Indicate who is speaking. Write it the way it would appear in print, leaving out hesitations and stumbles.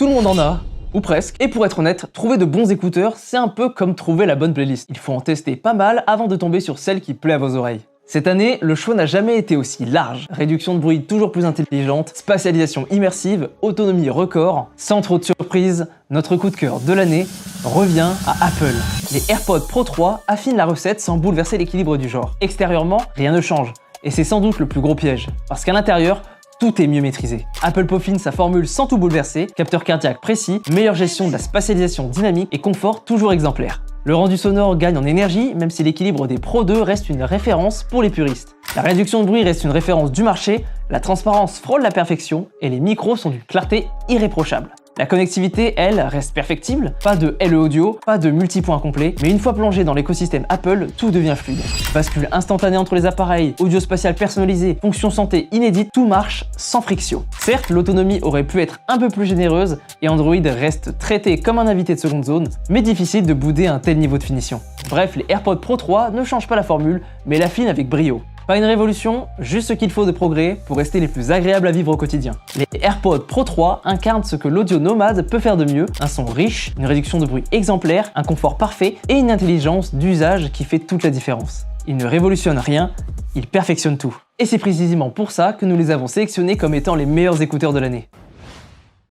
Speaker 1: Tout le monde en a, ou presque, et pour être honnête, trouver de bons écouteurs, c'est un peu comme trouver la bonne playlist. Il faut en tester pas mal avant de tomber sur celle qui plaît à vos oreilles. Cette année, le choix n'a jamais été aussi large. Réduction de bruit toujours plus intelligente, spatialisation immersive, autonomie record. Sans trop de surprise, notre coup de cœur de l'année revient à Apple. Les AirPods Pro 3 affinent la recette sans bouleverser l'équilibre du genre. Extérieurement, rien ne change, et c'est sans doute le plus gros piège, parce qu'à l'intérieur, tout est mieux maîtrisé. Apple peaufine sa formule sans tout bouleverser, capteur cardiaque précis, meilleure gestion de la spatialisation dynamique et confort toujours exemplaire. Le rendu sonore gagne en énergie, même si l'équilibre des Pro 2 reste une référence pour les puristes. La réduction de bruit reste une référence du marché, la transparence frôle la perfection et les micros sont d'une clarté irréprochable. La connectivité, elle, reste perfectible, pas de LE audio, pas de multipoint complet, mais une fois plongé dans l'écosystème Apple, tout devient fluide. Bascule instantanée entre les appareils, audio spatial personnalisé, fonction santé inédite, tout marche sans friction. Certes, l'autonomie aurait pu être un peu plus généreuse et Android reste traité comme un invité de seconde zone, mais difficile de bouder un tel niveau de finition. Bref, les AirPods Pro 3 ne changent pas la formule, mais l'affinent avec brio. Pas une révolution, juste ce qu'il faut de progrès pour rester les plus agréables à vivre au quotidien. Les AirPods Pro 3 incarnent ce que l'audio nomade peut faire de mieux, un son riche, une réduction de bruit exemplaire, un confort parfait et une intelligence d'usage qui fait toute la différence. Ils ne révolutionnent rien, ils perfectionnent tout. Et c'est précisément pour ça que nous les avons sélectionnés comme étant les meilleurs écouteurs de l'année.